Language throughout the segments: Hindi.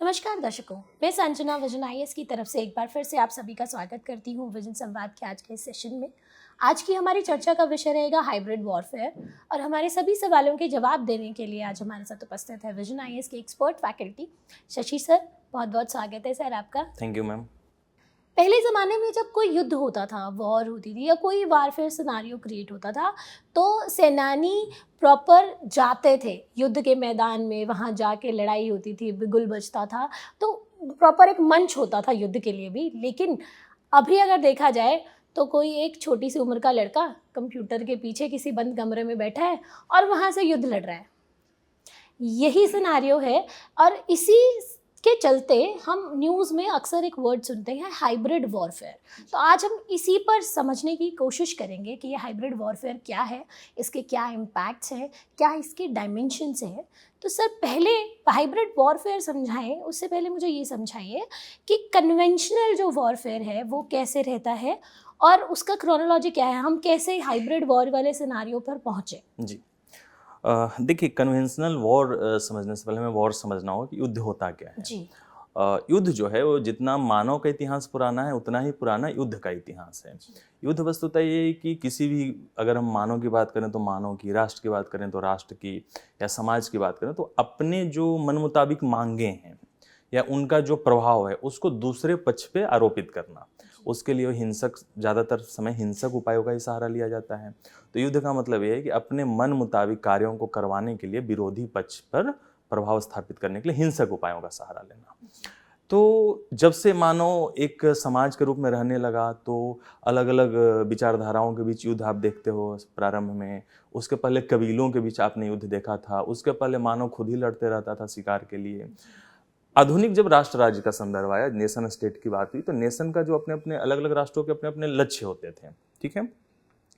नमस्कार दर्शकों, मैं संजना विजन आईएएस की तरफ से एक बार फिर से आप सभी का स्वागत करती हूँ विजन संवाद के आज के इस सेशन में। आज की हमारी चर्चा का विषय रहेगा हाइब्रिड वॉरफेयर, और हमारे सभी सवालों के जवाब देने के लिए आज हमारे साथ उपस्थित है विजन आईएएस के एक्सपर्ट फैकल्टी शशि सर। बहुत बहुत स्वागत है सर आपका। Thank you ma'am. पहले ज़माने में जब कोई युद्ध होता था, वॉर होती थी या कोई वारफेयर सिनारियो क्रिएट होता था, तो सेनानी प्रॉपर जाते थे युद्ध के मैदान में, वहाँ जाके लड़ाई होती थी, बिगुल बजता था, तो प्रॉपर एक मंच होता था युद्ध के लिए भी। लेकिन अभी अगर देखा जाए तो कोई एक छोटी सी उम्र का लड़का कंप्यूटर के पीछे किसी बंद कमरे में बैठा है और वहाँ से युद्ध लड़ रहा है। यही सिनारियो है, और इसी के चलते हम न्यूज़ में अक्सर एक वर्ड सुनते हैं, हाइब्रिड वॉरफेयर। तो आज हम इसी पर समझने की कोशिश करेंगे कि ये हाइब्रिड वॉरफेयर क्या है, इसके क्या इम्पैक्ट्स हैं, क्या इसके डायमेंशंस हैं। तो सर पहले हाइब्रिड वॉरफेयर समझाएं, उससे पहले मुझे ये समझाइए कि कन्वेंशनल जो वॉरफेयर है वो कैसे रहता है और उसका क्रोनोलॉजी क्या है, हम कैसे हाइब्रिड वॉर वाले सिनारियो पर पहुँचे। जी देखिए, कन्वेंशनल वॉर समझने से पहले हमें वॉर समझना होगा कि युद्ध होता क्या है। जी। युद्ध जो है वो जितना मानव का इतिहास पुराना है उतना ही पुराना युद्ध का इतिहास है। युद्ध वस्तुतः ये है कि किसी भी, अगर हम मानव की बात करें तो मानव की, राष्ट्र की बात करें तो राष्ट्र की, या समाज की बात करें तो अपने जो मन मुताबिक मांगे हैं या उनका जो प्रभाव है उसको दूसरे पक्ष पे आरोपित करना, उसके लिए हिंसक, ज़्यादातर समय हिंसक उपायों का ही सहारा लिया जाता है। तो युद्ध का मतलब ये है कि अपने मन मुताबिक कार्यों को करवाने के लिए विरोधी पक्ष पर प्रभाव स्थापित करने के लिए हिंसक उपायों का सहारा लेना। तो जब से मानव एक समाज के रूप में रहने लगा तो अलग अलग विचारधाराओं के बीच युद्ध आप देखते हो प्रारंभ में। उसके पहले कबीलों के बीच आपने युद्ध देखा था, उसके पहले मानव खुद ही लड़ते रहता था शिकार के लिए। आधुनिक जब राष्ट्र राज्य का संदर्भ आया, नेशन स्टेट की बात हुई, तो नेशन का जो अपने अपने अलग अलग राष्ट्रों के अपने अपने लक्ष्य होते थे, ठीक है।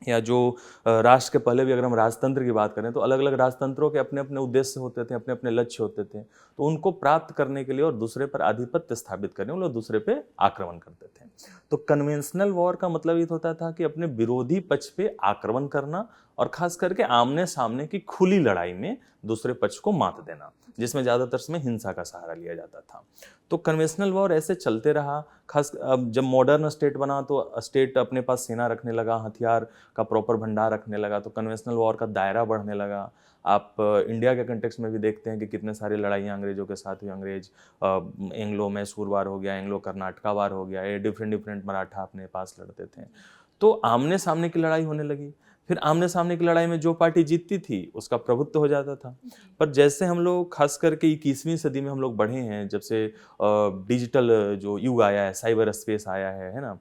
या जो राष्ट्र के पहले भी अगर हम राजतंत्र की बात करें तो अलग अलग राजतंत्रों के अपने अपने उद्देश्य होते थे, अपने अपने लक्ष्य होते थे। तो उनको प्राप्त करने के लिए और दूसरे पर आधिपत्य स्थापित करने के लिए दूसरे पे आक्रमण करते थे। तो कन्वेंशनल वॉर का मतलब ये होता था कि अपने विरोधी पक्ष पे आक्रमण करना और खास करके आमने सामने की खुली लड़ाई में दूसरे पक्ष को मात देना, जिसमें ज़्यादातर समय हिंसा का सहारा लिया जाता था। तो कन्वेंशनल वॉर ऐसे चलते रहा। खास अब जब मॉडर्न स्टेट बना तो स्टेट अपने पास सेना रखने लगा, हथियार का प्रॉपर भंडार रखने लगा, तो कन्वेंशनल वॉर का दायरा बढ़ने लगा। आप इंडिया के कंटेक्स्ट में भी देखते हैं कि कितने सारी लड़ाइयाँ अंग्रेजों के साथ हुई। अंग्रेज एंग्लो मैसूर वार हो गया, एंग्लो कर्नाटका वार हो गया, ये डिफरेंट मराठा अपने पास लड़ते थे। तो आमने सामने की लड़ाई होने लगी। फिर आमने सामने की लड़ाई में जो पार्टी जीतती थी उसका प्रभुत्व हो जाता था। पर जैसे हम लोग खास करके 21वीं सदी में हम लोग बढ़े हैं, जब से डिजिटल जो युग आया है, साइबर स्पेस आया है ना,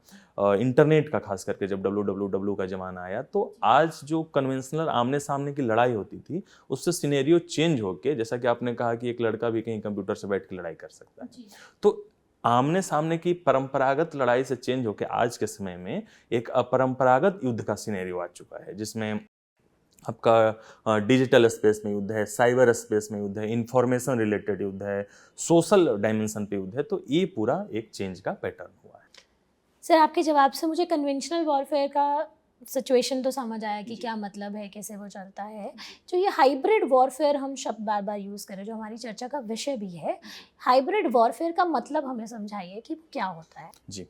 इंटरनेट का खास करके जब www का ज़माना आया, तो आज जो कन्वेंशनल आमने सामने की लड़ाई होती थी उससे सिनेरियो चेंज होके, जैसा कि आपने कहा कि एक लड़का भी कहीं कंप्यूटर से बैठ के लड़ाई कर सकता है, तो आमने सामने की परंपरागत लड़ाई से चेंज होकर आज के समय में एक अपरंपरागत युद्ध का सिनेरियो आ चुका है, जिसमें आपका डिजिटल स्पेस में युद्ध है, साइबर स्पेस में युद्ध है, इंफॉर्मेशन रिलेटेड युद्ध है, सोशल डायमेंशन पे युद्ध है। तो ये पूरा एक चेंज का पैटर्न हुआ है। सर आपके जवाब से मुझे कन्वेंशनल वॉरफेयर का सिचुएशन तो समझ आया कि क्या मतलब है, कैसे वो चलता है। जो ये हाइब्रिड वॉरफेयर हम शब्द बार बार यूज़ करें, जो हमारी चर्चा का विषय भी है, हाइब्रिड वॉरफेयर का मतलब हमें समझाइए कि क्या होता है। जी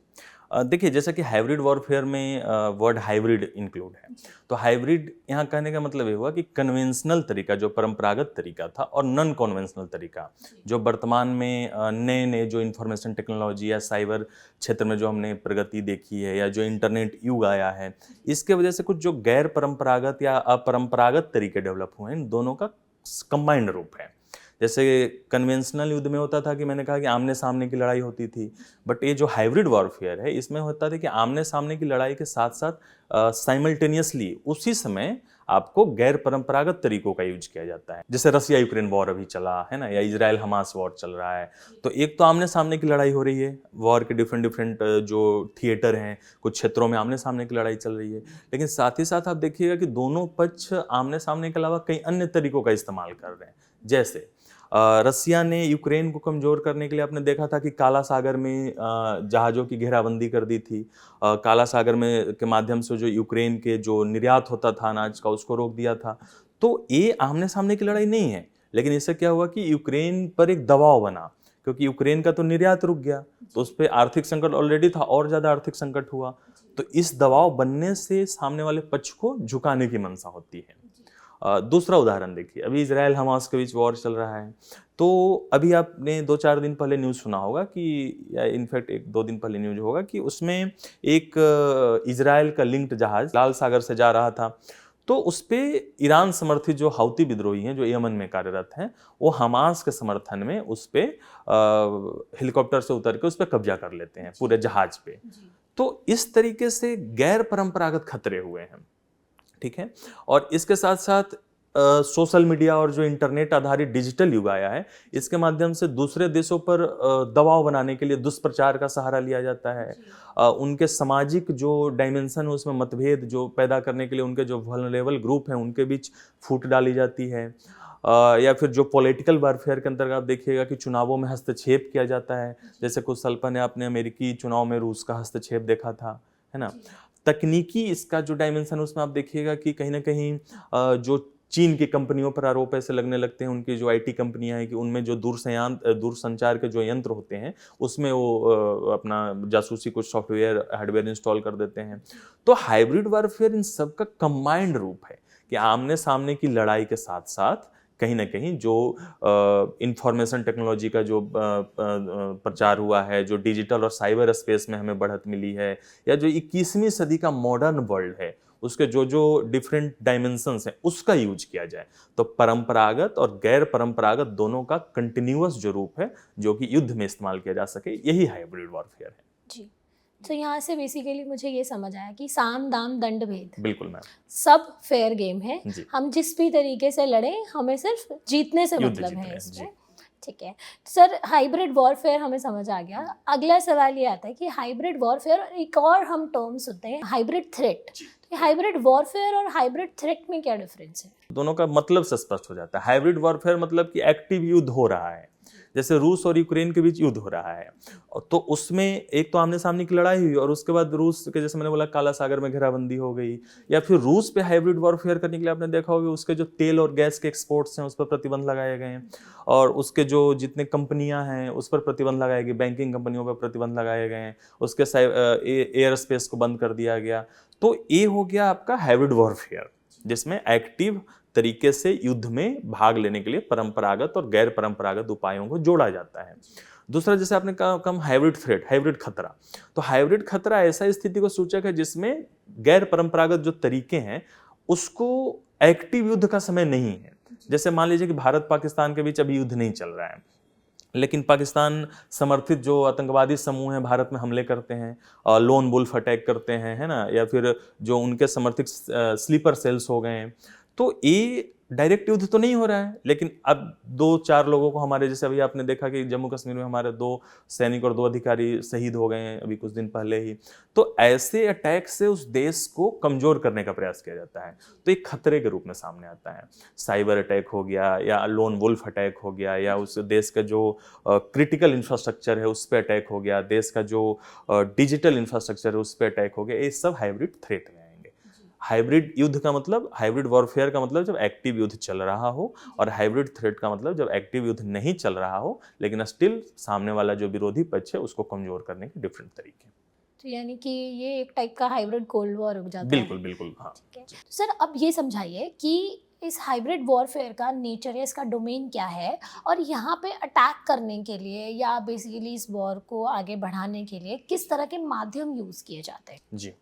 देखिए, जैसा कि हाइब्रिड वॉरफेयर में वर्ड हाइब्रिड इंक्लूड है, तो हाइब्रिड यहाँ कहने का मतलब ये हुआ कि कन्वेंशनल तरीका जो परंपरागत तरीका था और नॉन कन्वेंशनल तरीका जो वर्तमान में नए नए जो इंफॉर्मेशन टेक्नोलॉजी या साइबर क्षेत्र में जो हमने प्रगति देखी है, या जो इंटरनेट युग आया है, इसके वजह से कुछ जो गैर परंपरागत या अपरंपरागत तरीके डेवलप हुए हैं, इन दोनों का कंबाइंड रूप है। जैसे कन्वेंशनल युद्ध में होता था कि मैंने कहा कि आमने सामने की लड़ाई होती थी, बट ये जो हाइब्रिड वॉरफेयर है इसमें होता था कि आमने सामने की लड़ाई के साथ साथ साइमल्टेनियसली उसी समय आपको गैर परंपरागत तरीकों का यूज किया जाता है। जैसे रसिया यूक्रेन वॉर अभी चला है ना, या इजराइल हमास वॉर चल रहा है, तो एक तो आमने सामने की लड़ाई हो रही है, वॉर के डिफरेंट जो थिएटर हैं, कुछ क्षेत्रों में आमने सामने की लड़ाई चल रही है, लेकिन साथ ही साथ आप देखिएगा कि दोनों पक्ष आमने सामने के अलावा कई अन्य तरीकों का इस्तेमाल कर रहे हैं। जैसे रसिया ने यूक्रेन को कमज़ोर करने के लिए आपने देखा था कि काला सागर में जहाज़ों की घेराबंदी कर दी थी। काला सागर में के माध्यम से जो यूक्रेन के जो निर्यात होता था अनाज का, उसको रोक दिया था। तो ये आमने सामने की लड़ाई नहीं है, लेकिन इससे क्या हुआ कि यूक्रेन पर एक दबाव बना, क्योंकि यूक्रेन का तो निर्यात रुक गया, तो उस पर आर्थिक संकट ऑलरेडी था, और ज़्यादा आर्थिक संकट हुआ। तो इस दबाव बनने से सामने वाले पक्ष को झुकाने की मंशा होती है। दूसरा उदाहरण देखिए, अभी इजराइल हमास के बीच वॉर चल रहा है। तो अभी आपने 2-4 दिन पहले न्यूज़ सुना होगा कि, या इनफैक्ट 1-2 दिन पहले न्यूज़ होगा कि उसमें एक इजराइल का लिंक्ड जहाज़ लाल सागर से जा रहा था। तो उस पे ईरान समर्थित जो हौती विद्रोही हैं, जो यमन में कार्यरत हैं, वो हमास के समर्थन में उस पे हेलीकॉप्टर से उतर के उस पे कब्जा कर लेते हैं, पूरे जहाज पे। तो इस तरीके से गैर परंपरागत खतरे हुए हैं, ठीक है। और इसके साथ साथ सोशल मीडिया और जो इंटरनेट आधारित डिजिटल युग आया है, इसके माध्यम से दूसरे देशों पर दबाव बनाने के लिए दुष्प्रचार का सहारा लिया जाता है। उनके सामाजिक जो डायमेंशन है उसमें मतभेद जो पैदा करने के लिए उनके जो वल्नरेबल ग्रुप हैं उनके बीच फूट डाली जाती है। या फिर जो पॉलिटिकल वारफेयर के अंतर्गत आप देखिएगा कि चुनावों में हस्तक्षेप किया जाता है। जैसे कुछ साल पहले आपने अमेरिकी चुनाव में रूस का हस्तक्षेप देखा था, है ना। तकनीकी इसका जो डायमेंशन उसमें आप देखिएगा कि कहीं ना कहीं जो चीन की कंपनियों पर आरोप ऐसे लगने लगते हैं, उनकी जो आईटी कंपनियां हैं कि उनमें जो दूरसंचार के जो यंत्र होते हैं उसमें वो अपना जासूसी कुछ सॉफ्टवेयर हार्डवेयर इंस्टॉल कर देते हैं। तो हाइब्रिड वारफेयर इन सब का कंबाइंड रूप है कि आमने सामने की लड़ाई के साथ साथ कहीं ना कहीं जो इंफॉर्मेशन टेक्नोलॉजी का जो प्रचार हुआ है, जो डिजिटल और साइबर स्पेस में हमें बढ़त मिली है, या जो 21वीं सदी का मॉडर्न वर्ल्ड है उसके जो जो डिफरेंट डायमेंशंस हैं उसका यूज किया जाए। तो परंपरागत और गैर परंपरागत दोनों का कंटिन्यूअस जो रूप है जो कि युद्ध में इस्तेमाल किया जा सके, यही हाइब्रिड वॉरफेयर है। जी, तो यहाँ से बेसिकली मुझे ये समझ आया कि साम दाम दंड भेद, बिल्कुल मैम, सब फेयर गेम है। जी। हम जिस भी तरीके से लड़े, हमें सिर्फ जीतने से युद्ध मतलब जीतने है हैं, इसमें। जी। ठीक है सर, हाइब्रिड वॉरफेयर हमें समझ आ गया। अगला सवाल ये आता है कि हाइब्रिड वॉरफेयर, एक और हम टर्म सुनते हैं हाइब्रिड थ्रेट। तो हाइब्रिड वॉरफेयर और हाइब्रिड थ्रेट में क्या डिफरेंस है? दोनों का मतलब से स्पष्ट हो जाता है। हाइब्रिड वॉरफेयर मतलब कि एक्टिव युद्ध हो रहा है, जैसे रूस और यूक्रेन के बीच युद्ध हो रहा है। तो उसमें एक तो आमने सामने की लड़ाई हुई और उसके बाद रूस के, जैसे मैंने बोला, काला सागर में घेराबंदी हो गई। या फिर रूस पे हाइब्रिड वॉरफेयर करने के लिए आपने देखा होगा उसके जो तेल और गैस के एक्सपोर्ट्स हैं उस पर प्रतिबंध लगाए गए हैं, और उसके जो जितने कंपनियां हैं उस पर प्रतिबंध लगाए गए, बैंकिंग कंपनियों पर प्रतिबंध लगाए गए हैं, उसके एयर स्पेस को बंद कर दिया गया। तो ये हो गया आपका हाइब्रिड वॉरफेयर, जिसमें एक्टिव तरीके से युद्ध में भाग लेने के लिए परंपरागत और गैर परंपरागत उपायों को जोड़ा जाता है। दूसरा, जैसे आपने कहा हाइब्रिड थ्रेट, हाइब्रिड खतरा। तो हाइब्रिड खतरा ऐसा स्थिति को सूचक है जिसमें गैर परंपरागत जो तरीके हैं उसको एक्टिव युद्ध का समय नहीं है। जैसे मान लीजिए कि भारत पाकिस्तान के बीच अभी युद्ध नहीं चल रहा है, लेकिन पाकिस्तान समर्थित जो आतंकवादी समूह हैं भारत में हमले करते हैं, लोन वुल्फ अटैक करते हैं, है ना, या फिर जो उनके समर्थित स्लीपर सेल्स हो गए हैं। तो ये डायरेक्ट युद्ध तो नहीं हो रहा है, लेकिन अब 2-4 लोगों को, हमारे जैसे अभी आपने देखा कि जम्मू कश्मीर में हमारे 2 सैनिक और 2 अधिकारी शहीद हो गए हैं अभी कुछ दिन पहले ही। तो ऐसे अटैक से उस देश को कमजोर करने का प्रयास किया जाता है, तो एक खतरे के रूप में सामने आता है। साइबर अटैक हो गया, या लोन वुल्फ अटैक हो गया, या उस देश का जो क्रिटिकल इंफ्रास्ट्रक्चर है उस पर अटैक हो गया, देश का जो डिजिटल इंफ्रास्ट्रक्चर है उस पर अटैक हो गया, ये सब हाइब्रिड थ्रेट में आएंगे। हाइब्रिड युद्ध का मतलब, हाइब्रिड वॉरफेयर का मतलब जब एक्टिव युद्ध चल रहा हो, और हाइब्रिड थ्रेट का मतलब जब एक्टिव युद्ध नहीं चल रहा हो लेकिन स्टिल सामने वाला जो विरोधी पक्ष है उसको कमजोर करने के डिफरेंट तरीके। तो यानी कि ये एक टाइप का हाइब्रिड कोल्ड वॉर हो जाता है। बिल्कुल बिल्कुल, हाँ। ठीक है सर, अब ये समझाइए कि इस हाइब्रिड वॉरफेयर का नेचर या इसका डोमेन क्या है, और यहाँ पे अटैक करने के लिए या बेसिकली इस वॉर को आगे बढ़ाने के लिए किस तरह के माध्यम यूज़ किए जाते हैं? जी,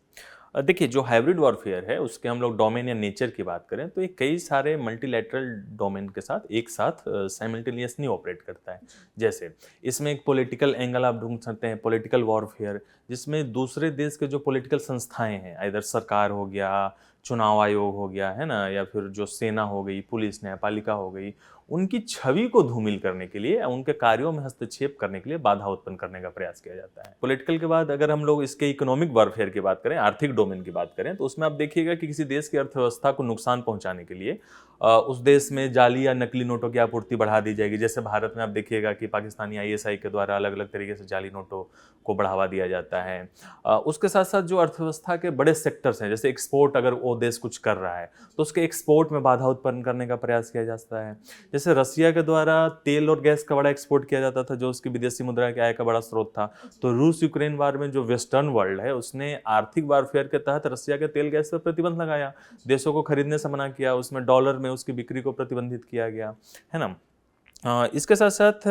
देखिए, जो हाइब्रिड वॉरफेयर है उसके हम लोग डोमेन या नेचर की बात करें तो ये कई सारे मल्टीलैटरल डोमेन के साथ एक साथ साइमल्टेनियसली ऑपरेट करता है। जैसे इसमें एक पॉलिटिकल एंगल आप ढूंढ सकते हैं, पॉलिटिकल वॉरफेयर, जिसमें दूसरे देश के जो पॉलिटिकल संस्थाएं हैं, इधर सरकार हो गया, चुनाव आयोग हो गया है ना, या फिर जो सेना हो गई, पुलिस, न्यायपालिका हो गई, उनकी छवि को धूमिल करने के लिए, उनके कार्यों में हस्तक्षेप करने के लिए बाधा उत्पन्न करने का प्रयास किया जाता है। पॉलिटिकल के बाद अगर हम लोग इसके इकोनॉमिक वॉरफेयर की बात करें, आर्थिक डोमेन की बात करें, तो उसमें आप देखिएगा कि किसी देश की अर्थव्यवस्था को नुकसान पहुंचाने के लिए उस देश में जाली या नकली नोटों की आपूर्ति बढ़ा दी जाएगी। जैसे भारत में आप देखिएगा कि पाकिस्तानी ISI के द्वारा अलग अलग तरीके से जाली नोटों को बढ़ावा दिया जाता है। उसके साथ साथ जो अर्थव्यवस्था के बड़े सेक्टर्स हैं, जैसे एक्सपोर्ट, अगर वो देश कुछ कर रहा है तो उसके एक्सपोर्ट में बाधा उत्पन्न करने का प्रयास किया जाता है। जैसे रसिया के द्वारा तेल और गैस का बड़ा एक्सपोर्ट किया जाता था, जो उसकी विदेशी मुद्रा के आय का बड़ा स्रोत था। तो रूस यूक्रेन वार में जो वेस्टर्न वर्ल्ड है उसने आर्थिक वारफेयर के तहत रसिया के तेल गैस पर प्रतिबंध लगाया, देशों को खरीदने से मना किया, उसमें डॉलर में उसकी बिक्री को प्रतिबंधित किया गया, है ना। इसके साथ साथ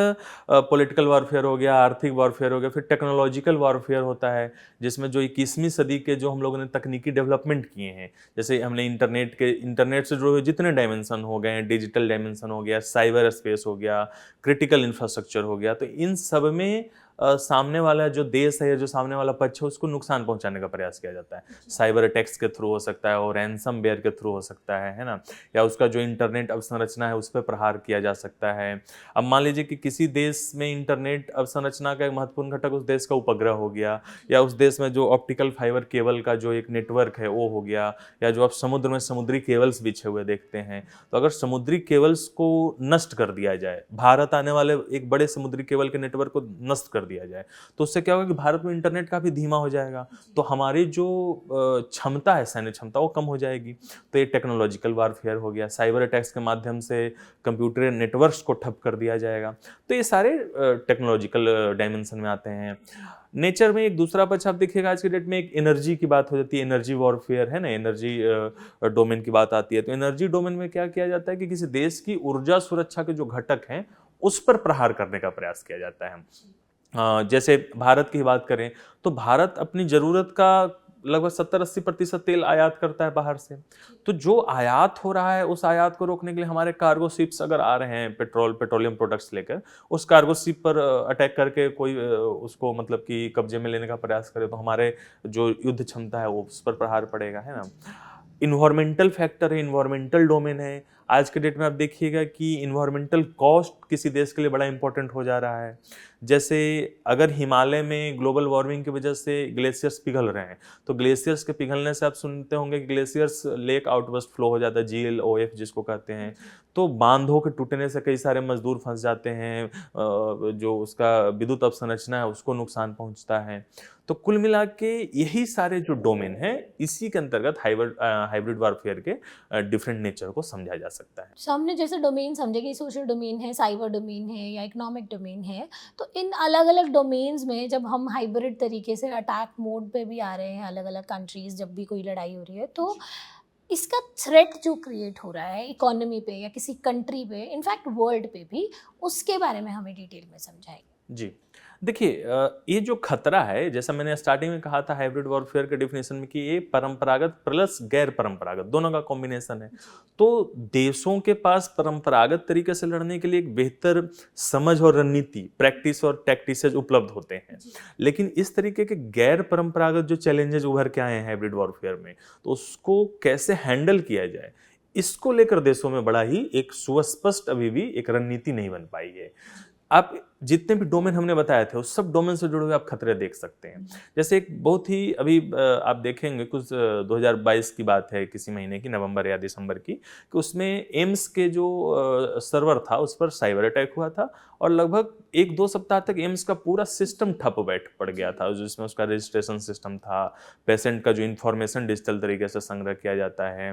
पॉलिटिकल वॉरफेयर हो गया, आर्थिक वॉरफेयर हो गया, फिर टेक्नोलॉजिकल वॉरफेयर होता है, जिसमें जो 21वीं सदी के जो हम लोगों ने तकनीकी डेवलपमेंट किए हैं, जैसे हमने इंटरनेट से जुड़े हुए जितने डायमेंशन हो गए हैं, डिजिटल डायमेंशन हो गया, साइबर स्पेस हो गया, क्रिटिकल इंफ्रास्ट्रक्चर हो गया, तो इन सब में सामने वाला जो देश है या जो सामने वाला पक्ष है उसको नुकसान पहुंचाने का प्रयास किया जाता है। साइबर अटैक्स के थ्रू हो सकता है, और रैनसमवेयर के थ्रू हो सकता है ना, या उसका जो इंटरनेट अवसंरचना है उस पर प्रहार किया जा सकता है। अब मान लीजिए कि किसी देश में इंटरनेट अवसंरचना का एक महत्वपूर्ण घटक उस देश का उपग्रह हो गया, या उस देश में जो ऑप्टिकल फाइबर केबल का जो एक नेटवर्क है वो हो गया, या जो आप समुद्र में समुद्री केबल्स बिछे हुए देखते हैं, तो अगर समुद्री केबल्स को नष्ट कर दिया जाए, भारत आने वाले एक बड़े समुद्री केबल के नेटवर्क को नष्ट कर दिया जाए, तो उससे क्या होगा कि भारत में इंटरनेट काफी धीमा हो जाएगा, तो हमारी जो क्षमता है, सैन्य क्षमता, वो कम हो जाएगी। तो ये टेक्नोलॉजिकल वारफेयर हो गया, साइबर अटैक्स के माध्यम से कंप्यूटर नेटवर्क्स को ठप कर दिया जाएगा। तो ये सारे टेक्नोलॉजिकल डायमेंशन में आते हैं। नेचर में एक दूसरा पक्ष आप देखिएगा, आज के डेट में एक एनर्जी की बात हो जाती है, एनर्जी वॉरफेयर है ना, एनर्जी डोमेन की बात आती है। तो एनर्जी डोमेन में क्या किया जाता है कि किसी देश की ऊर्जा सुरक्षा के जो घटक हैं उस पर प्रहार करने का प्रयास किया जाता है। जैसे भारत की बात करें तो भारत अपनी जरूरत का लगभग 70-80% तेल आयात करता है बाहर से। तो जो आयात हो रहा है उस आयात को रोकने के लिए हमारे कार्गो शिप्स अगर आ रहे हैं पेट्रोलियम प्रोडक्ट्स लेकर, उस कार्गो शिप पर अटैक करके कोई उसको मतलब कि कब्जे में लेने का प्रयास करे, तो हमारे जो युद्ध क्षमता है वो उस पर प्रहार पड़ेगा, है ना। इन्वायरमेंटल फैक्टर है, इन्वायरमेंटल डोमेन है। आज के डेट में आप देखिएगा कि इन्वायरमेंटल कॉस्ट किसी देश के लिए बड़ा इंपॉर्टेंट हो जा रहा है। जैसे अगर हिमालय में ग्लोबल वार्मिंग की वजह से ग्लेशियर्स पिघल रहे हैं, तो ग्लेशियर्स के पिघलने से आप सुनते होंगे कि ग्लेशियर्स लेक आउटवर्स्ट फ्लो हो जाता है, GLOF जिसको कहते हैं। तो बांधों के टूटने से कई सारे मजदूर फंस जाते हैं, जो उसका विद्युत अवसंरचना है उसको नुकसान पहुंचता है। तो कुल मिला के यही सारे जो डोमेन है, इसी के अंतर्गत हाइब्रिड वारफेयर के डिफरेंट नेचर को समझा जा सकता है। सामने जैसे डोमेन समझे कि सोशल डोमेन है, साइबर डोमेन है या इकोनॉमिक डोमेन है, तो इन अलग अलग डोमेन्स में जब हम हाइब्रिड तरीके से अटैक मोड पे भी आ रहे हैं, अलग अलग कंट्रीज जब भी कोई लड़ाई हो रही है, तो इसका थ्रेट जो क्रिएट हो रहा है इकोनॉमी पे या किसी कंट्री पे, इनफैक्ट वर्ल्ड पे भी, उसके बारे में हमें डिटेल में समझाएंगे। जी, देखिए, ये जो खतरा है, जैसा मैंने स्टार्टिंग में कहा था हाइब्रिड वॉरफेयर के डिफिनेशन में, कि ये परंपरागत प्लस गैर परंपरागत दोनों का कॉम्बिनेशन है। तो देशों के पास परंपरागत तरीके से लड़ने के लिए एक बेहतर समझ और रणनीति, प्रैक्टिस और टैक्टिसेज उपलब्ध होते हैं, लेकिन इस तरीके के गैर परंपरागत जो चैलेंजेस उभर के आए हैं हाइब्रिड वॉरफेयर में, तो उसको कैसे हैंडल किया जाए, इसको लेकर देशों में बड़ा ही एक सुस्पष्ट अभी भी एक रणनीति नहीं बन पाई है। आप जितने भी डोमेन हमने बताए थे उस सब डोमेन से जुड़े हुए आप खतरे देख सकते हैं। जैसे एक बहुत ही अभी आप देखेंगे कुछ 2022 की बात है, किसी महीने की, नवंबर या दिसंबर की, कि उसमें एम्स के जो सर्वर था उस पर साइबर अटैक हुआ था, और लगभग 1-2 सप्ताह तक एम्स का पूरा सिस्टम ठप पड़ गया था, जिसमें उसका रजिस्ट्रेशन सिस्टम था, पेशेंट का जो इन्फॉर्मेशन डिजिटल तरीके से संग्रह किया जाता है,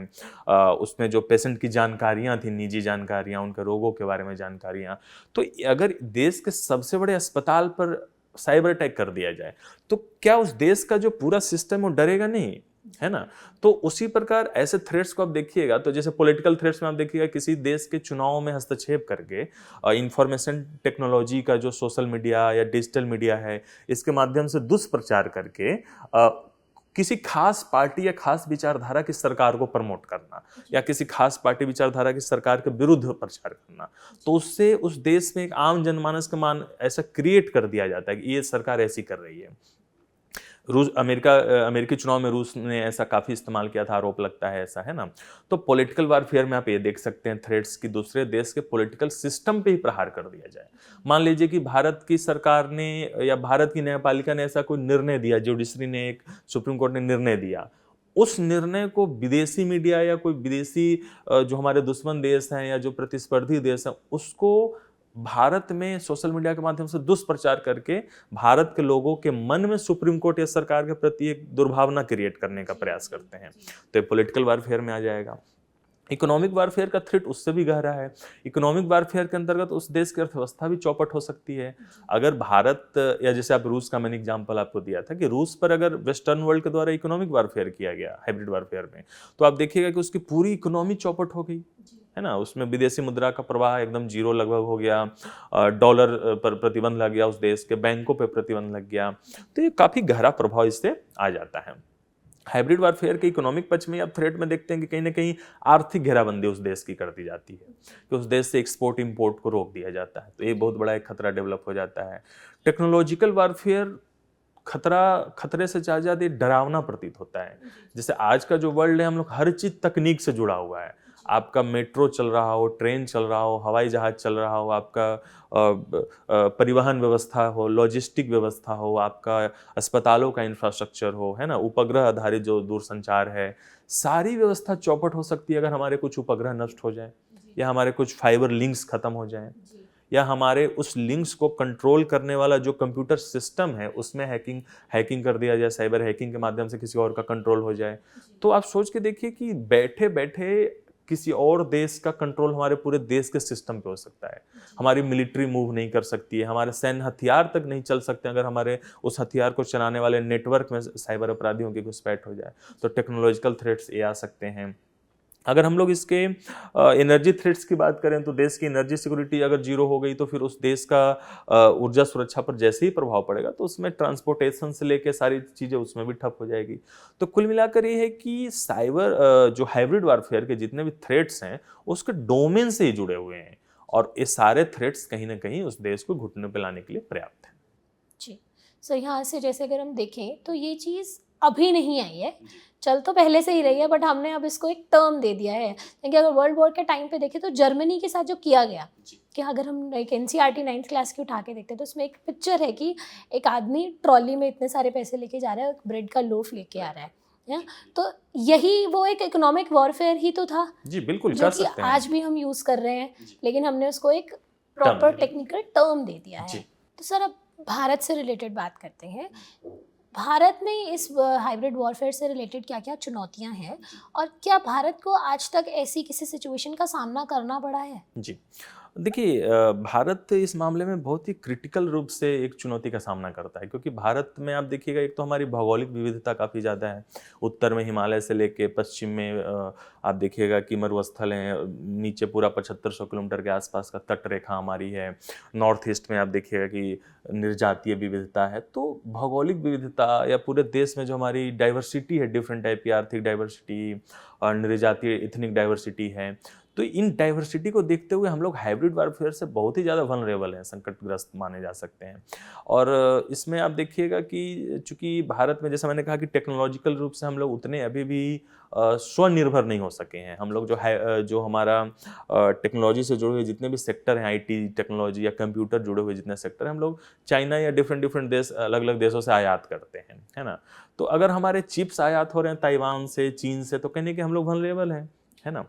उसमें जो पेशेंट की जानकारियाँ थी, निजी जानकारियाँ, उनके रोगों के बारे में जानकारियाँ, तो अगर देश के सबसे बड़े अस्पताल पर साइबर अटैक कर दिया जाए तो क्या उस देश का जो पूरा सिस्टम वो डरेगा नहीं, है ना। तो उसी प्रकार ऐसे थ्रेट्स को आप देखिएगा, तो जैसे पॉलिटिकल थ्रेट्स में आप देखिएगा किसी देश के चुनाव में हस्तक्षेप करके इंफॉर्मेशन टेक्नोलॉजी का जो सोशल मीडिया या डिजिटल मीडिया है, इसके माध्यम से दुष्प्रचार करके किसी खास पार्टी या खास विचारधारा की सरकार को प्रमोट करना, या किसी खास पार्टी विचारधारा की सरकार के विरुद्ध प्रचार करना, तो उससे उस देश में एक आम जनमानस का मान ऐसा क्रिएट कर दिया जाता है कि ये सरकार ऐसी कर रही है। रूस अमेरिकी चुनाव में रूस ने ऐसा काफ़ी इस्तेमाल किया था, आरोप लगता है ऐसा, है ना। तो पॉलिटिकल वारफेयर में आप ये देख सकते हैं थ्रेड्स की दूसरे देश के पॉलिटिकल सिस्टम पे ही प्रहार कर दिया जाए। मान लीजिए कि भारत की सरकार ने या भारत की न्यायपालिका ने ऐसा कोई निर्णय दिया, जुडिशरी ने, एक सुप्रीम कोर्ट ने निर्णय दिया, उस निर्णय को विदेशी मीडिया या कोई विदेशी जो हमारे दुश्मन देश हैं या जो प्रतिस्पर्धी देश हैं, उसको भारत में सोशल मीडिया के माध्यम से दुष्प्रचार करके भारत के लोगों के मन में सुप्रीम कोर्ट या सरकार के प्रति एक दुर्भावना क्रिएट करने का प्रयास करते हैं, तो ये पॉलिटिकल वारफेयर में आ जाएगा। इकोनॉमिक वारफेयर का थ्रेट उससे भी गहरा है। इकोनॉमिक वारफेयर के अंतर्गत उस देश की अर्थव्यवस्था भी चौपट हो सकती है। अगर भारत, या जैसे आप रूस का मैंने एग्जांपल आपको दिया था कि रूस पर अगर वेस्टर्न वर्ल्ड के द्वारा इकोनॉमिक वारफेयर किया गया हाइब्रिड वारफेयर में, तो आप देखिएगा कि उसकी पूरी इकोनॉमी चौपट हो गई, है ना। उसमें विदेशी मुद्रा का प्रवाह एकदम जीरो लगभग हो गया, डॉलर पर प्रतिबंध लग गया, उस देश के बैंकों पर प्रतिबंध लग गया, तो ये काफी गहरा प्रभाव इससे आ जाता है। हाइब्रिड वारफेयर के इकोनॉमिक पक्ष में आप थ्रेट में देखते हैं कि कहीं ना कहीं आर्थिक घेराबंदी उस देश की कर दी जाती है, कि उस देश से एक्सपोर्ट इंपोर्ट को रोक दिया जाता है, तो ये बहुत बड़ा एक खतरा डेवलप हो जाता है। टेक्नोलॉजिकल वारफेयर खतरे से ज्यादा डरावना प्रतीत होता है। जैसे आज का जो वर्ल्ड है, हम लोग हर चीज तकनीक से जुड़ा हुआ है। आपका मेट्रो चल रहा हो, ट्रेन चल रहा हो, हवाई जहाज चल रहा हो, आपका परिवहन व्यवस्था हो, लॉजिस्टिक व्यवस्था हो, आपका अस्पतालों का इंफ्रास्ट्रक्चर हो, है ना, उपग्रह आधारित जो दूरसंचार है, सारी व्यवस्था चौपट हो सकती है अगर हमारे कुछ उपग्रह नष्ट हो जाए, या हमारे कुछ फाइबर लिंक्स खत्म हो जाएं, या हमारे उस लिंक्स को कंट्रोल करने वाला जो कंप्यूटर सिस्टम है उसमें हैकिंग कर दिया जाए, साइबर हैकिंग के माध्यम से किसी और का कंट्रोल हो जाए। तो आप सोच के देखिए कि बैठे बैठे किसी और देश का कंट्रोल हमारे पूरे देश के सिस्टम पे हो सकता है। हमारी मिलिट्री मूव नहीं कर सकती है, हमारे सैन्य हथियार तक नहीं चल सकते अगर हमारे उस हथियार को चलाने वाले नेटवर्क में साइबर अपराधियों की घुसपैठ हो जाए। तो टेक्नोलॉजिकल थ्रेट्स ये आ सकते हैं। अगर हम लोग इसके एनर्जी थ्रेट्स की बात करें, तो देश की एनर्जी सिक्योरिटी अगर जीरो हो गई तो फिर उस देश का ऊर्जा सुरक्षा पर जैसे ही प्रभाव पड़ेगा, तो उसमें ट्रांसपोर्टेशन से लेके सारी चीज़ें उसमें भी ठप हो जाएगी। तो कुल मिलाकर ये है कि जो हाइब्रिड वारफेयर के जितने भी थ्रेट्स हैं उसके डोमेन से ही जुड़े हुए हैं, और ये सारे थ्रेट्स कहीं ना कहीं उस देश को घुटने पर लाने के लिए पर्याप्त है। जी सर, यहाँ से जैसे अगर हम देखें तो ये चीज़ अभी नहीं आई है, चल तो पहले से ही रही है, बट हमने अब इसको एक टर्म दे दिया है। क्योंकि अगर वर्ल्ड वॉर के टाइम पे देखें तो जर्मनी के साथ जो किया गया, कि अगर हम एक NCERT 9th क्लास की उठा के देखते हैं तो उसमें एक पिक्चर है कि एक आदमी ट्रॉली में इतने सारे पैसे लेके जा रहा है, ब्रेड का लोफ लेके आ रहा है। तो यही वो एक इकोनॉमिक वॉरफेयर ही तो था, जी बिल्कुल, जो कर कि सकते हैं। आज भी हम यूज़ कर रहे हैं, लेकिन हमने उसको एक प्रॉपर टेक्निकल टर्म दे दिया है। तो सर अब भारत से रिलेटेड बात करते हैं। भारत में इस हाइब्रिड वॉरफेयर से रिलेटेड क्या क्या चुनौतियां हैं, और क्या भारत को आज तक ऐसी किसी सिचुएशन का सामना करना पड़ा है? जी देखिए, भारत इस मामले में बहुत ही क्रिटिकल रूप से एक चुनौती का सामना करता है, क्योंकि भारत में आप देखिएगा, एक तो हमारी भौगोलिक विविधता काफ़ी ज़्यादा है। उत्तर में हिमालय से लेके पश्चिम में आप देखिएगा कि मरुस्थल हैं, नीचे पूरा 7500 किलोमीटर के आसपास का तट रेखा हमारी है। नॉर्थ ईस्ट में आप देखिएगा कि निर्जातीय विविधता है। तो भौगोलिक विविधता या पूरे देश में जो हमारी डाइवर्सिटी है, डिफरेंट टाइप की आर्थिक डाइवर्सिटी और निर्जातीय एथनिक डाइवर्सिटी है, तो इन डाइवर्सिटी को देखते हुए हम लोग हाइब्रिड वारफेयर से बहुत ही ज़्यादा वल्नरेबल हैं, संकटग्रस्त माने जा सकते हैं। और इसमें आप देखिएगा कि चूंकि भारत में, जैसा मैंने कहा, कि टेक्नोलॉजिकल रूप से हम लोग उतने अभी भी स्वनिर्भर नहीं हो सके हैं। हम लोग जो हमारा टेक्नोलॉजी से जुड़े हुए जितने भी सेक्टर हैं, IT टेक्नोलॉजी या कंप्यूटर जुड़े हुए जितने सेक्टर हैं, हम लोग चाइना या डिफरेंट देश, अलग अलग देशों से आयात करते हैं, है ना। तो अगर हमारे चिप्स आयात हो रहे हैं ताइवान से, चीन से, तो कहने कि हम लोग वल्नरेबल हैं, है ना।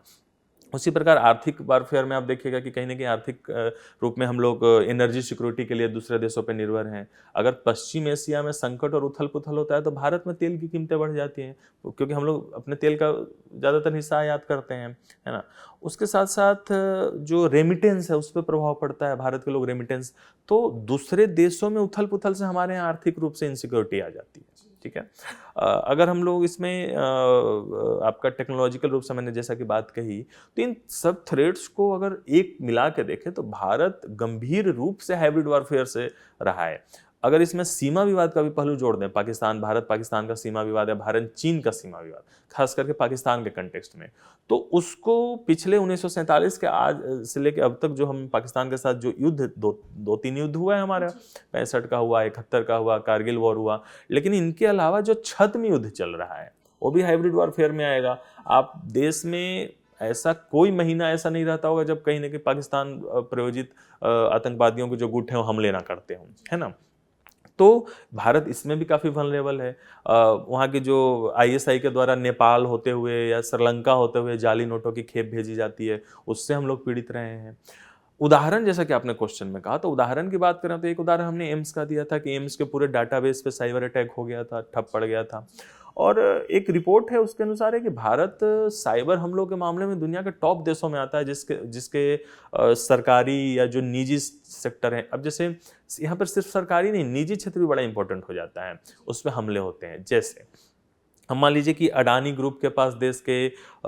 उसी प्रकार आर्थिक वारफेयर में आप देखिएगा कि कहीं ना कहीं आर्थिक रूप में हम लोग एनर्जी सिक्योरिटी के लिए दूसरे देशों पर निर्भर हैं। अगर पश्चिम एशिया में संकट और उथल पुथल होता है तो भारत में तेल की कीमतें बढ़ जाती हैं, क्योंकि हम लोग अपने तेल का ज़्यादातर हिस्सा आयात करते हैं, है ना। उसके साथ साथ जो रेमिटेंस है उस पर प्रभाव पड़ता है, भारत के लोग रेमिटेंस, तो दूसरे देशों में उथल पुथल से हमारे यहाँ आर्थिक रूप से इनसिक्योरिटी आ जाती है, ठीक है। अगर हम लोग इसमें आपका टेक्नोलॉजिकल रूप से मैंने जैसा कि बात कही, तो इन सब थ्रेड्स को अगर एक मिला के देखें तो भारत गंभीर रूप से हाइब्रिड वारफेयर से रहा है। अगर इसमें सीमा विवाद का भी पहलू जोड़ दें, पाकिस्तान भारत पाकिस्तान का सीमा विवाद है, भारत चीन का सीमा विवाद, खास करके पाकिस्तान के कंटेक्स्ट में, तो उसको पिछले 1947 के आज से लेकर अब तक जो हम पाकिस्तान के साथ जो युद्ध दो तीन युद्ध हुआ है हमारा, 65 का हुआ, 71 का हुआ, कारगिल वॉर हुआ, लेकिन इनके अलावा जो छद्म युद्ध चल रहा है वो भी हाइब्रिड वॉरफेयर में आएगा। आप देश में ऐसा कोई महीना ऐसा नहीं रहता होगा जब कहीं ना कहीं पाकिस्तान प्रायोजित आतंकवादियों के जो गुट हैं वो हमले ना करते हों, है ना। तो भारत इसमें भी काफ़ी वल्नरेबल है। वहाँ की जो आईएसआई के द्वारा नेपाल होते हुए या श्रीलंका होते हुए जाली नोटों की खेप भेजी जाती है, उससे हम लोग पीड़ित रहे हैं। उदाहरण जैसा कि आपने क्वेश्चन में कहा, तो उदाहरण की बात करें तो एक उदाहरण हमने एम्स का दिया था कि एम्स के पूरे डाटाबेस पे साइबर अटैक हो गया था, ठप पड़ गया था। और एक रिपोर्ट है उसके अनुसार है कि भारत साइबर हमलों के मामले में दुनिया के टॉप देशों में आता है, जिसके सरकारी या जो निजी सेक्टर है, अब जैसे यहाँ पर सिर्फ सरकारी नहीं, निजी क्षेत्र भी बड़ा इंपॉर्टेंट हो जाता है, उस पर हमले होते हैं। जैसे हम मान लीजिए कि अडानी ग्रुप के पास देश के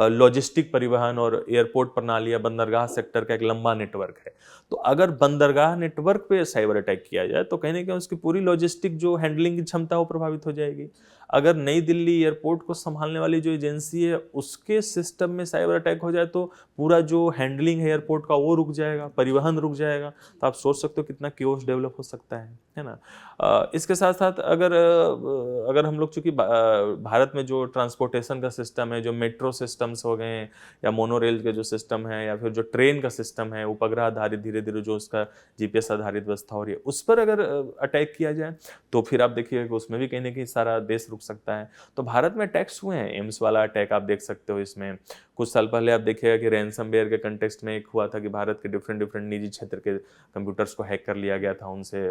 लॉजिस्टिक परिवहन और एयरपोर्ट प्रणाली या बंदरगाह सेक्टर का एक लंबा नेटवर्क है, तो अगर बंदरगाह नेटवर्क पे साइबर अटैक किया जाए तो कहीं ना कहीं उसकी पूरी लॉजिस्टिक जो हैंडलिंग की क्षमता वो प्रभावित हो जाएगी। अगर नई दिल्ली एयरपोर्ट को संभालने वाली जो एजेंसी है उसके सिस्टम में साइबर अटैक हो जाए तो पूरा जो हैंडलिंग है एयरपोर्ट का वो रुक जाएगा, परिवहन रुक जाएगा। तो आप सोच सकते हो कितना क्योस डेवलप हो सकता है ना। इसके साथ साथ अगर हम लोग चूंकि भारत में जो ट्रांसपोर्टेशन का सिस्टम है, जो मेट्रो सिस्टम्स हो गए या मोनो रेल के जो सिस्टम है या फिर जो ट्रेन का सिस्टम है, उपग्रह आधारित धीरे धीरे जो उसका जीपीएस आधारित व्यवस्था हो रही है, उस पर अगर अटैक किया जाए तो फिर आप देखिएगा कि उसमें भी कहीं ना कहीं सारा देश रुक सकता है। तो भारत में अटैक्स हुए हैं, एम्स वाला अटैक आप देख सकते हो। इसमें कुछ साल पहले आप देखिएगा कि रैनसमवेयर के कंटेक्स्ट में एक हुआ था कि भारत के डिफरेंट निजी क्षेत्र के कंप्यूटर्स को हैक कर लिया गया था, उनसे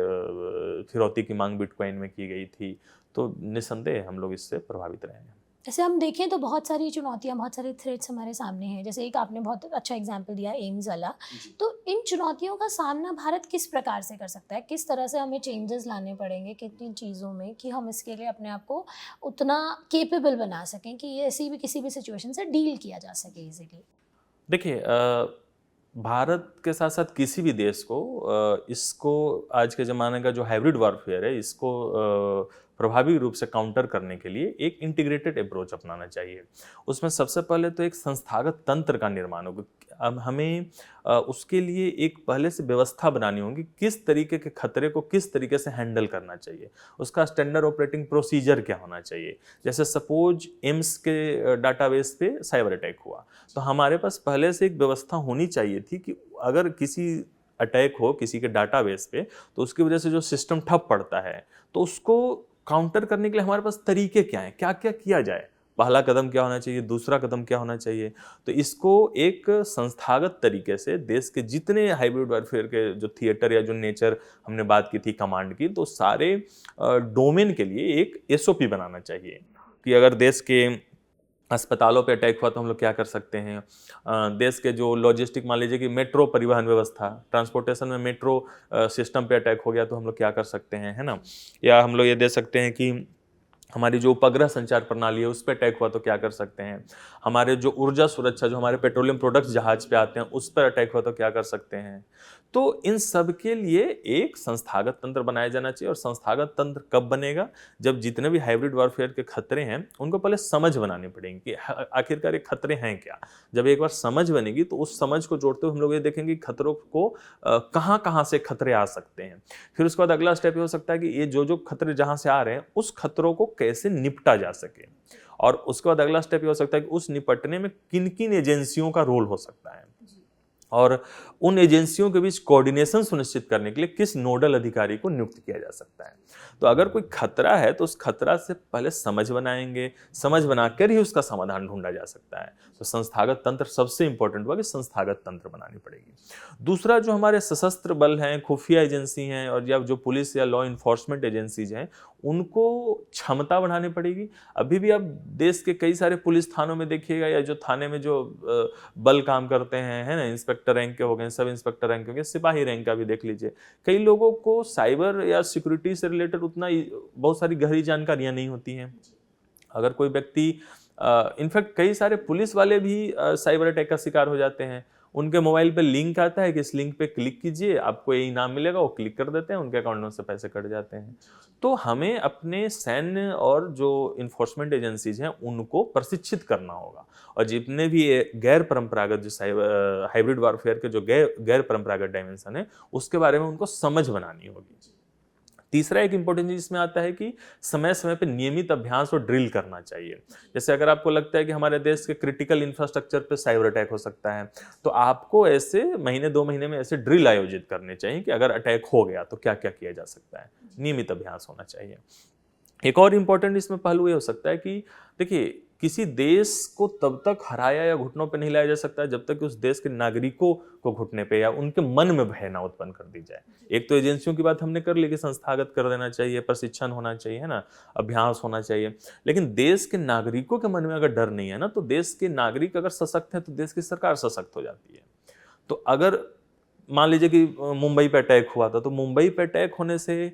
फिरौती की मांग बिटकॉइन में की गई थी। तो निस्संदेह हम लोग इससे प्रभावित रहे हैं। ऐसे हम देखें तो बहुत सारी चुनौतियां, बहुत सारे थ्रेट्स हमारे सामने हैं। जैसे एक आपने बहुत अच्छा एग्जाम्पल दिया एम्स वाला, तो इन चुनौतियों का सामना भारत किस प्रकार से कर सकता है? किस तरह से हमें चेंजेस लाने पड़ेंगे कितनी चीज़ों में कि हम इसके लिए अपने आप को उतना केपेबल बना सकें कि ये ऐसी भी किसी भी सिचुएशन से डील किया जा सके इजीली? देखिए, भारत के साथ साथ किसी भी देश को इसको आज के ज़माने का जो हाइब्रिड वॉरफेयर है इसको प्रभावी रूप से काउंटर करने के लिए एक इंटीग्रेटेड अप्रोच अपनाना चाहिए। उसमें सबसे पहले तो एक संस्थागत तंत्र का निर्माण होगा। अब हमें उसके लिए एक पहले से व्यवस्था बनानी होगी, किस तरीके के खतरे को किस तरीके से हैंडल करना चाहिए, उसका स्टैंडर्ड ऑपरेटिंग प्रोसीजर क्या होना चाहिए। जैसे सपोज एम्स के डाटाबेस पे साइबर अटैक हुआ तो हमारे पास पहले से एक व्यवस्था होनी चाहिए थी कि अगर किसी अटैक हो किसी के डाटाबेस पे तो उसकी वजह से जो सिस्टम ठप पड़ता है तो उसको काउंटर करने के लिए हमारे पास तरीके क्या हैं, क्या क्या किया जाए, पहला कदम क्या होना चाहिए, दूसरा कदम क्या होना चाहिए। तो इसको एक संस्थागत तरीके से देश के जितने हाइब्रिड वॉरफेयर के जो थिएटर या जो नेचर हमने बात की थी कमांड की, तो सारे डोमेन के लिए एक एसओपी बनाना चाहिए कि अगर देश के अस्पतालों पे अटैक हुआ तो हम लोग क्या कर सकते हैं। देश के जो लॉजिस्टिक, मान लीजिए कि मेट्रो परिवहन व्यवस्था, ट्रांसपोर्टेशन में मेट्रो सिस्टम पे अटैक हो गया तो हम लोग क्या कर सकते हैं, है ना। या हम लोग ये दे सकते हैं कि हमारी जो उपग्रह संचार प्रणाली है उस पर अटैक हुआ तो क्या कर सकते हैं। हमारे जो ऊर्जा सुरक्षा, जो हमारे पेट्रोलियम प्रोडक्ट्स जहाज पे आते हैं उस पर अटैक हुआ तो क्या कर सकते हैं। तो इन सब के लिए एक संस्थागत तंत्र बनाया जाना चाहिए। और संस्थागत तंत्र कब बनेगा, जब जितने भी हाइब्रिड वॉरफेयर के खतरे हैं उनको पहले समझ बनानी पड़ेगी कि आखिरकार ये खतरे हैं क्या। जब एक बार समझ बनेगी तो उस समझ को जोड़ते हुए हम लोग ये देखेंगे कि खतरों को कहाँ कहाँ से खतरे आ सकते हैं। फिर उसके बाद अगला स्टेप ये हो सकता है कि ये जो खतरे जहाँ से आ रहे हैं उस खतरों को कैसे निपटा जा सके। और उसके बाद अगला स्टेप ये हो सकता है कि उस निपटने में किन किन एजेंसियों का रोल हो सकता है और उन एजेंसियों के बीच कोऑर्डिनेशन सुनिश्चित करने के लिए किस नोडल अधिकारी को नियुक्त किया जा सकता है। तो अगर कोई खतरा है तो उस खतरा से पहले समझ बनाएंगे, समझ बनाकर ही उसका समाधान ढूंढा जा सकता है। तो संस्थागत तंत्र सबसे इंपॉर्टेंट हुआ कि संस्थागत तंत्र बनानी पड़ेगी। दूसरा, जो हमारे सशस्त्र बल हैं, खुफिया एजेंसी हैं और या जो पुलिस या लॉ इन्फोर्समेंट एजेंसीज हैं, उनको क्षमता बढ़ानी पड़ेगी। अभी भी आप देश के कई सारे पुलिस थानों में देखिएगा या जो थाने में जो बल काम करते हैं, है ना, इंस्पेक्टर रैंक के हो गए, सब इंस्पेक्टर रैंक के हो गए, सिपाही रैंक का भी देख लीजिए, कई लोगों को साइबर या सिक्योरिटी से रिलेटेड उतना बहुत सारी गहरी जानकारियां नहीं होती हैं। अगर कोई व्यक्ति, इनफैक्ट कई सारे पुलिस वाले भी साइबर अटैक का शिकार हो जाते हैं, उनके मोबाइल पे लिंक आता है कि इस लिंक पे क्लिक कीजिए, आपको ये इनाम मिलेगा, वो क्लिक कर देते हैं, उनके अकाउंट में से पैसे कट जाते हैं। तो हमें अपने सैन्य और जो इन्फोर्समेंट एजेंसीज हैं उनको प्रशिक्षित करना होगा, और जितने भी ये गैर परंपरागत जो हाइब्रिड वॉरफेयर के जो गैर परंपरागत डायमेंशन है उसके बारे में उनको समझ बनानी होगी। तीसरा एक इंपॉर्टेंट चीज इसमें आता है कि समय समय पे नियमित अभ्यास और ड्रिल करना चाहिए। जैसे अगर आपको लगता है कि हमारे देश के क्रिटिकल इंफ्रास्ट्रक्चर पे साइबर अटैक हो सकता है, तो आपको ऐसे महीने 2 महीने में ऐसे ड्रिल आयोजित करने चाहिए कि अगर अटैक हो गया तो क्या क्या किया जा सकता है। नियमित अभ्यास होना चाहिए। एक और इम्पोर्टेंट इसमें पहलू ये हो सकता है कि देखिए, किसी देश को तब तक हराया या घुटनों पे नहीं लाया जा सकता है जब तक कि उस देश के नागरिकों को घुटने पे या उनके मन में भय ना उत्पन्न कर दी जाए। एक तो एजेंसियों की बात हमने कर ली कि संस्थागत कर देना चाहिए, प्रशिक्षण होना चाहिए, है ना, अभ्यास होना चाहिए, लेकिन देश के नागरिकों के मन में अगर डर नहीं है ना, तो देश के नागरिक अगर सशक्त है तो देश की सरकार सशक्त हो जाती है। तो अगर मान लीजिए कि मुंबई पे अटैक हुआ था, तो मुंबई पे अटैक होने से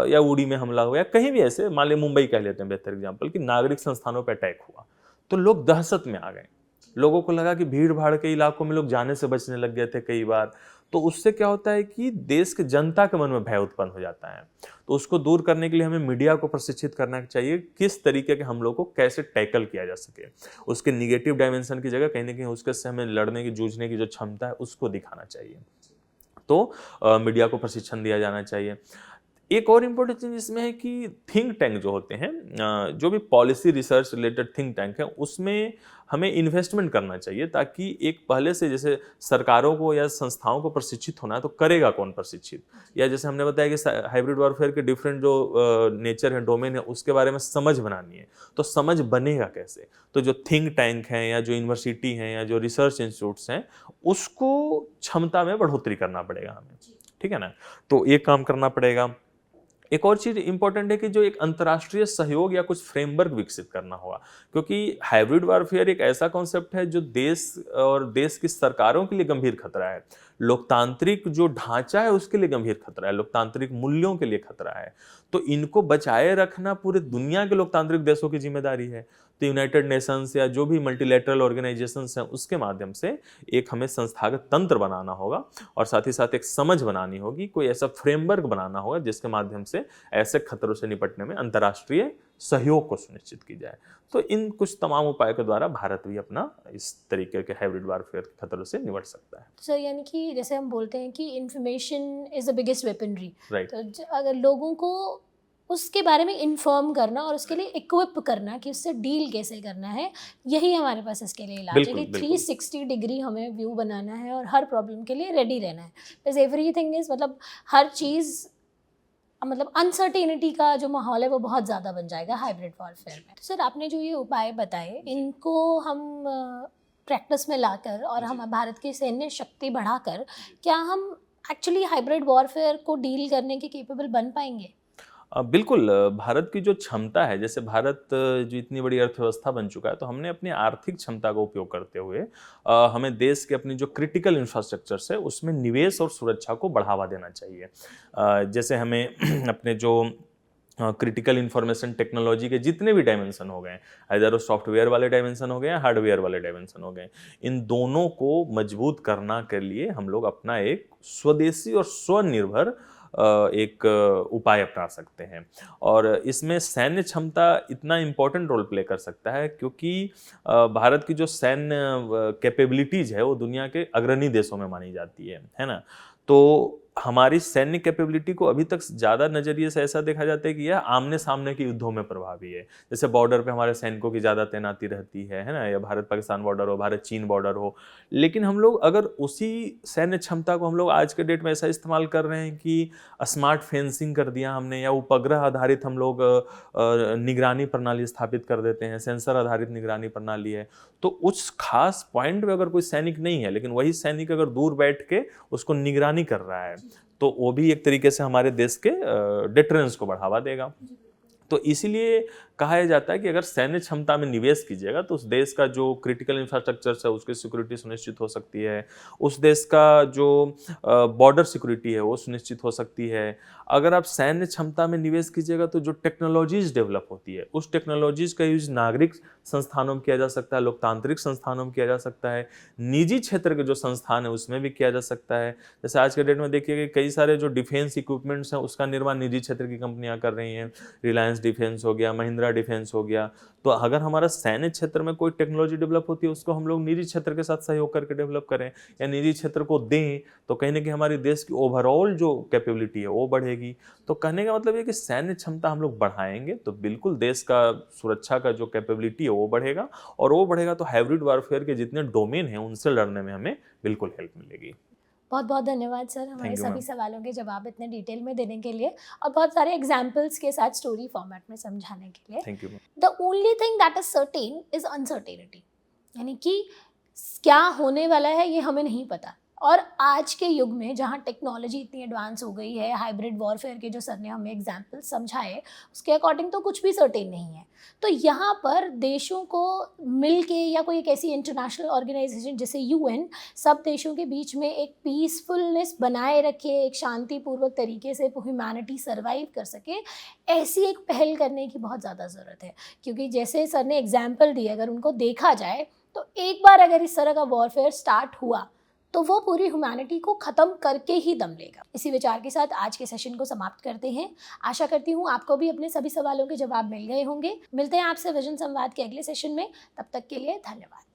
या उड़ी में हमला हुआ या कहीं भी ऐसे, मान लीजिए मुंबई कह लेते हैं बेहतर एग्जांपल, कि नागरिक संस्थानों पे अटैक हुआ, तो लोग दहशत में आ गए। लोगों को लगा कि भीड़ भाड़ के इलाकों में लोग जाने से बचने लग गए थे कई बार। तो उससे क्या होता है कि देश के जनता के मन में भय उत्पन्न हो जाता है। तो उसको दूर करने के लिए हमें मीडिया को प्रशिक्षित करना चाहिए, किस तरीके के हमलों को कैसे टैकल किया जा सके। उसके निगेटिव डायमेंशन की जगह कहीं ना कहीं उसके से हमें लड़ने की, जूझने की जो क्षमता है उसको दिखाना चाहिए। तो मीडिया को प्रशिक्षण दिया जाना चाहिए। एक और इम्पोर्टेंट चीज इसमें है कि थिंक टैंक जो होते हैं, जो भी policy research related think tank है, उसमें हमें इन्वेस्टमेंट करना चाहिए, ताकि एक पहले से, जैसे सरकारों को या संस्थाओं को प्रशिक्षित होना है तो करेगा कौन प्रशिक्षित, या जैसे हमने बताया कि हाइब्रिड वॉरफेयर के डिफरेंट जो नेचर है, डोमेन है, उसके बारे में समझ बनानी है, तो समझ बनेगा कैसे। तो जो थिंक टैंक हैं या जो यूनिवर्सिटी हैं या जो रिसर्च इंस्टीट्यूट्स हैं, उसको क्षमता में बढ़ोतरी करना पड़ेगा हमें, ठीक है ना। तो ये काम करना पड़ेगा। एक और चीज इंपॉर्टेंट है कि जो एक अंतर्राष्ट्रीय सहयोग या कुछ फ्रेमवर्क विकसित करना होगा, क्योंकि हाइब्रिड वॉरफेयर एक ऐसा कॉन्सेप्ट है जो देश और देश की सरकारों के लिए गंभीर खतरा है, लोकतांत्रिक जो ढांचा है उसके लिए गंभीर खतरा है, लोकतांत्रिक मूल्यों के लिए खतरा है। तो इनको बचाए रखना पूरे दुनिया के लोकतांत्रिक देशों की जिम्मेदारी है। तो यूनाइटेड नेशंस या जो भी मल्टीलैटरल ऑर्गेनाइजेशंस हैं उसके माध्यम से एक हमें संस्थागत तंत्र बनाना होगा, और साथ ही साथ एक समझ बनानी होगी, कोई ऐसा फ्रेमवर्क बनाना होगा जिसके माध्यम से ऐसे खतरों से निपटने में अंतर्राष्ट्रीय सहयोग को सुनिश्चित की जाए। तो इन कुछ तमाम उपायों के द्वारा भारत भी अपना इस तरीके के हाइब्रिड वॉरफेयर के खतरों से निपट सकता है। सर, यानी कि जैसे हम बोलते हैं कि information is the biggest weaponry, right. तो अगर लोगों को उसके बारे में इन्फॉर्म करना और उसके लिए इक्विप करना कि उससे डील कैसे करना है, यही हमारे पास इसके लिए इलाज है बिल्कुल, कि बिल्कुल। 360 डिग्री हमें व्यू बनाना है और हर प्रॉब्लम के लिए रेडी रहना है। बस एवरीथिंग इज़, मतलब हर चीज़, मतलब अनसर्टेनिटी का जो माहौल है वो बहुत ज़्यादा बन जाएगा हाइब्रिड वॉरफेयर में। तो सर, आपने जो ये उपाय बताए, इनको हम प्रैक्टिस में लाकर और हम भारत की सैन्य शक्ति बढ़ाकर, क्या हम एक्चुअली हाइब्रिड वॉरफेयर को डील करने के केपेबल बन पाएंगे? बिल्कुल। भारत की जो क्षमता है, जैसे भारत जो इतनी बड़ी अर्थव्यवस्था बन चुका है, तो हमने अपनी आर्थिक क्षमता का उपयोग करते हुए हमें देश के अपनी जो क्रिटिकल इंफ्रास्ट्रक्चर है उसमें निवेश और सुरक्षा को बढ़ावा देना चाहिए। जैसे हमें अपने जो क्रिटिकल इंफॉर्मेशन टेक्नोलॉजी के जितने भी डायमेंशन हो गए, इधर वो सॉफ्टवेयर वाले डायमेंशन हो गए या हार्डवेयर वाले डायमेंशन हो गए, इन दोनों को मजबूत करना के लिए हम लोग अपना एक स्वदेशी और स्वनिर्भर एक उपाय अपना सकते हैं। और इसमें सैन्य क्षमता इतना इम्पोर्टेंट रोल प्ले कर सकता है, क्योंकि भारत की जो सैन्य कैपेबिलिटीज है वो दुनिया के अग्रणी देशों में मानी जाती है ना। तो हमारी सैन्य कैपेबिलिटी को अभी तक ज़्यादा नज़रिए से ऐसा देखा जाता है कि यह आमने सामने के युद्धों में प्रभावी है। जैसे बॉर्डर पे हमारे सैनिकों की ज़्यादा तैनाती रहती है ना, या भारत पाकिस्तान बॉर्डर हो, भारत चीन बॉर्डर हो। लेकिन हम लोग अगर उसी सैन्य क्षमता को हम लोग आज के डेट में ऐसा इस्तेमाल कर रहे हैं कि स्मार्ट फेंसिंग कर दिया हमने, या उपग्रह आधारित हम लोग निगरानी प्रणाली स्थापित कर देते हैं, सेंसर आधारित निगरानी प्रणाली है, तो उस खास पॉइंट पे अगर कोई सैनिक नहीं है, लेकिन वही सैनिक अगर दूर बैठ के उसको निगरानी कर रहा है, तो वो भी एक तरीके से हमारे देश के डिटरेंस को बढ़ावा देगा। तो इसीलिए कहा यह जाता है कि अगर सैन्य क्षमता में निवेश कीजिएगा तो उस देश का जो क्रिटिकल इंफ्रास्ट्रक्चर है उसकी सिक्योरिटी सुनिश्चित हो सकती है, उस देश का जो बॉर्डर सिक्योरिटी है वो सुनिश्चित हो सकती है। अगर आप सैन्य क्षमता में निवेश कीजिएगा तो जो टेक्नोलॉजीज डेवलप होती है उस टेक्नोलॉजीज का यूज नागरिक संस्थानों में किया जा सकता है, लोकतांत्रिक संस्थानों में किया जा सकता है, निजी क्षेत्र के जो संस्थान है उसमें भी किया जा सकता है। जैसे आज के डेट में देखिए कि कई सारे जो डिफेंस इक्विपमेंट्स हैं उसका निर्माण निजी क्षेत्र की कंपनियां कर रही हैं, रिलायंस डिफेंस हो गया, महिंद्रा डिफेंस हो गया। तो अगर हमारा सैन्य क्षेत्र में कोई टेक्नोलॉजी डेवलप होती है उसको हम लोग निजी क्षेत्र के साथ सहयोग करके डेवलप करें या निजी क्षेत्र को दें तो कहीं ना कहीं हमारी देश की ओवरऑल जो कैपेबिलिटी है वो बढ़ेगी। तो कहने का मतलब ये कि सैन्य क्षमता हम लोग बढ़ाएंगे तो बिल्कुल देश का सुरक्षा का जो कैपेबिलिटी है वो बढ़ेगा, और वो बढ़ेगा तो हाइब्रिड वॉरफेयर के जितने डोमेन हैं उनसे लड़ने में हमें बिल्कुल हेल्प मिलेगी। बहुत बहुत धन्यवाद सर हमारे Thank you, सभी ma'am. सवालों के जवाब इतने डिटेल में देने के लिए और बहुत सारे एग्जाम्पल्स के साथ स्टोरी फॉर्मेट में समझाने के लिए। Thank you. The only thing that is certain is uncertainty, यानी कि क्या होने वाला है ये हमें नहीं पता। और आज के युग में जहाँ टेक्नोलॉजी इतनी एडवांस हो गई है, हाइब्रिड वॉरफेयर के जो सर ने हमें एग्जाम्पल समझाए उसके अकॉर्डिंग तो कुछ भी सर्टेन नहीं है। तो यहाँ पर देशों को मिल के या कोई एक ऐसी इंटरनेशनल ऑर्गेनाइजेशन जैसे UN सब देशों के बीच में एक पीसफुलनेस बनाए रखे, एक शांतिपूर्वक तरीके से ह्यूमैनिटी सर्वाइव कर सके, ऐसी एक पहल करने की बहुत ज़्यादा ज़रूरत है। क्योंकि जैसे सर ने एग्जाम्पल दिए, अगर उनको देखा जाए तो एक बार अगर इस तरह का वॉरफेयर स्टार्ट हुआ तो वो पूरी ह्यूमैनिटी को ख़त्म करके ही दम लेगा। इसी विचार के साथ आज के सेशन को समाप्त करते हैं। आशा करती हूँ आपको भी अपने सभी सवालों के जवाब मिल गए होंगे। मिलते हैं आपसे विजन संवाद के अगले सेशन में, तब तक के लिए धन्यवाद।